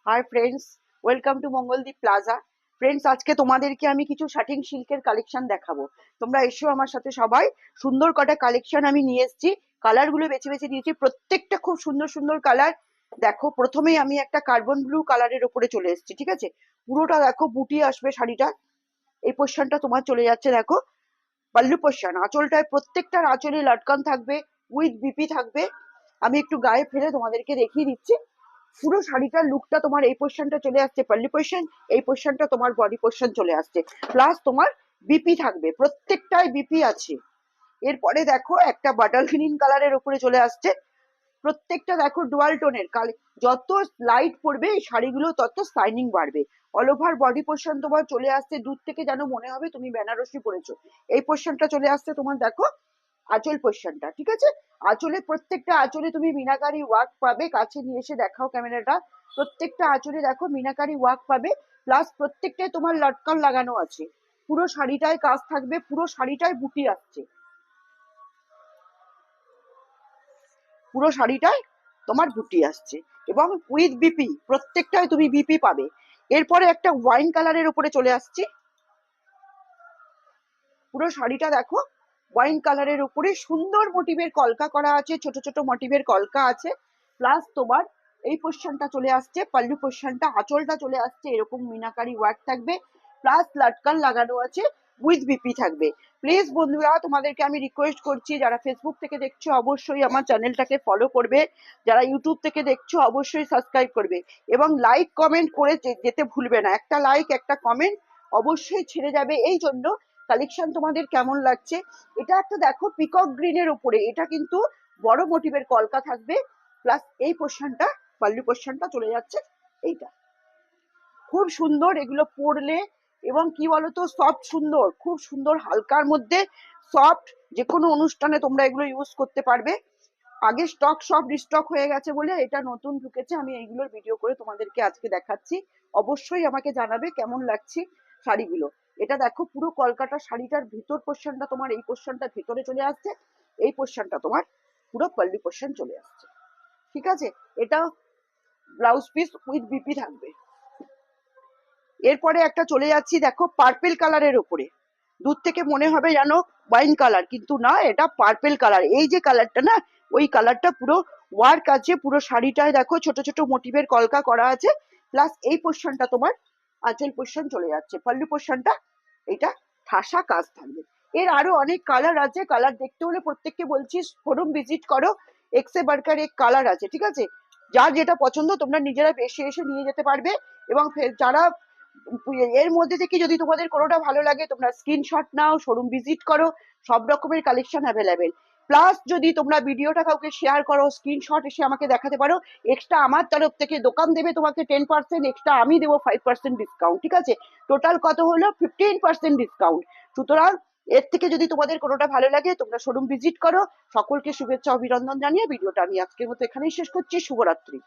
Hi friends, welcome to Mangaldeep plaza. Friends, আজকে তোমাদেরকে আমি কিছু শাটিং সিল্কের কালেকশন দেখাবো। তোমরা এসো আমার সাথে সবাই। সুন্দর কটা কালেকশন আমি নিয়ে এসেছি। কালারগুলো বেছে বেছে দিয়েছি, প্রত্যেকটা খুব সুন্দর সুন্দর কালার। দেখো, প্রথমেই আমি একটা কার্বন ব্লু কালারের ওপরে চলে এসেছি, ঠিক আছে? পুরোটা দেখো বুটি আসবে শাড়িটা। এই পোর্শনটা তোমার চলে যাচ্ছে, দেখো পাল্লু পোর্শন। আঁচলটায় প্রত্যেকটার আঁচলে লটকান থাকবে, উইথ বিপি থাকবে। আমি একটু গায়ে ফেলে তোমাদেরকে দেখিয়ে দিচ্ছি। পুরো শাড়িটার লুকটা তোমার এই পোর্শনটা চলে আসছে পাল্লি পোর্শন, এই পোর্শনটা তোমার বডি পোর্শন চলে আসছে, প্লাস তোমার বিপি থাকবে, প্রত্যেকটাই বিপি আছে। এরপরে দেখো একটা বাটার গ্রিন কালারের উপরে চলে আসছে। প্রত্যেকটা দেখো ডুয়াল টোনের যত লাইট পড়বে এই শাড়িগুলো তত শাইনিং বাড়বে। অল ওভার বডি পোর্শন তোমার চলে আসছে, দূর থেকে যেন মনে হবে তুমি বেনারসি পরেছো। এই পোর্শনটা চলে আসছে তোমার, দেখো আঁচল পোর্শনটা, ঠিক আছে? আঁচলে প্রত্যেকটা আঁচলে তুমি মিনাকারি ওয়ার্ক পাবে। কাছে নিয়ে এসে দেখাও ক্যামেরাটা। প্রত্যেকটা আঁচলে দেখো মিনাকারি ওয়ার্ক পাবে, প্লাস প্রত্যেকটায় তোমার লটকন লাগানো আছে। পুরো শাড়িটায় কাজ থাকবে, পুরো শাড়িটায় বুটি আসছে, পুরো শাড়িটায় তোমার বুটি আসছে এবং উইথ বিপি, প্রত্যেকটায় তুমি বিপি পাবে। এরপরে একটা ওয়াইন কালারের উপরে চলে আসছে। পুরো শাড়িটা দেখো ওয়াইন কালারের উপরে সুন্দর মোটিভের কলকা করা আছে, ছোট ছোট মোটিভের কলকা আছে। প্লাস তোমার এই পোর্শনটা চলে আসছে, পাল্লু পোর্শনটা, আঁচলটা চলে আসছে এরকম মিনাকারি ওয়ার্ক থাকবে, প্লাস লটকন লাগানো আছে, উইথ বিপি থাকবে। প্লিজ বন্ধুরা, তোমাদেরকে আমি রিকোয়েস্ট করছি, যারা ফেসবুক থেকে দেখছো অবশ্যই আমার চ্যানেলটাকে ফলো করবে, যারা ইউটিউব থেকে দেখছো অবশ্যই সাবস্ক্রাইব করবে এবং লাইক কমেন্ট করে যেতে ভুলবে না। একটা লাইক একটা কমেন্ট অবশ্যই ছেড়ে যাবে। এই জন্য কালেকশন তোমাদের কেমন লাগছে। এটা একটা দেখো পিকক গ্রিনের উপরে, এটা কিন্তু বড় মোটিভের কলকা থাকবে, প্লাস এই পোর্শনটা পাল্লু পোর্শনটা চলে যাচ্ছে এইটা। খুব সুন্দর এগুলো পরলে, এবং কি বলতো সফট, সুন্দর, খুব সুন্দর, হালকার মধ্যে সফট। যে কোনো অনুষ্ঠানে তোমরা এগুলো ইউজ করতে পারবে। আগে স্টক সব রিস্টক হয়ে গেছে বলে এটা নতুন ঢুকেছে, আমি এইগুলোর ভিডিও করে তোমাদেরকে আজকে দেখাচ্ছি। অবশ্যই আমাকে জানাবে কেমন লাগছে শাড়িগুলো। এটা দেখো পুরো কলকাতা শাড়িটার ভিতর পোর্শনটা তোমার এই পোর্শনটা ভিতরে চলে আসছে, এই পোর্শনটা তোমার পুরো পল্লী পোর্শন চলে আসছে, ঠিক আছে? এটা ব্লাউজ পিস উইথ বিপি থাকবে। এরপরে একটা চলে যাচ্ছি, দেখো পার্পেল কালারের উপরে। দূর থেকে মনে হবে যেন ওয়াইন কালার, কিন্তু না, এটা পার্পেল কালার। এই যে কালারটা না, ওই কালারটা পুরো ওয়ার্ক আছে, পুরো শাড়িটায় দেখো ছোট ছোট মোটিভের কলকা করা আছে, প্লাস এই পোর্শনটা তোমার আঁচল পোর্শন চলে যাচ্ছে, পল্লু পোর্শনটা এটা ঠাসা কাজ থাকবে। এর আরো অনেক কালার আছে, কালার দেখতে হলে প্রত্যেককে বলছি শোরুম ভিজিট করো। এক্সে বার্কার এক কালার আছে, ঠিক আছে? যার যেটা পছন্দ তোমরা নিজেরা বেশি এসে নিয়ে যেতে পারবে। এবং যারা এর মধ্যে থেকে যদি তোমাদের কোনোটা ভালো লাগে তোমরা স্ক্রিনশট নাও, শোরুম ভিজিট করো, সব রকমের কালেকশন অ্যাভেলেবেল। প্লাস যদি তোমরা ভিডিওটা কাউকে শেয়ার করো, স্ক্রিনশট এসে আমাকে দেখাতে পারো, এক্সট্রা আমার তরফ থেকে দোকান দেবে তোমাকে 10%, এক্সট্রা আমি দেবো 5% ডিসকাউন্ট, ঠিক আছে? টোটাল কত হলো? 15% ডিসকাউন্ট। সুতরাং এর থেকে যদি তোমাদের কোনোটা ভালো লাগে তোমরা শোরুম ভিজিট করো। সকলকে শুভেচ্ছা অভিনন্দন জানিয়ে ভিডিওটা আমি আজকের মতো এখানেই শেষ করছি। শুভরাত্রি।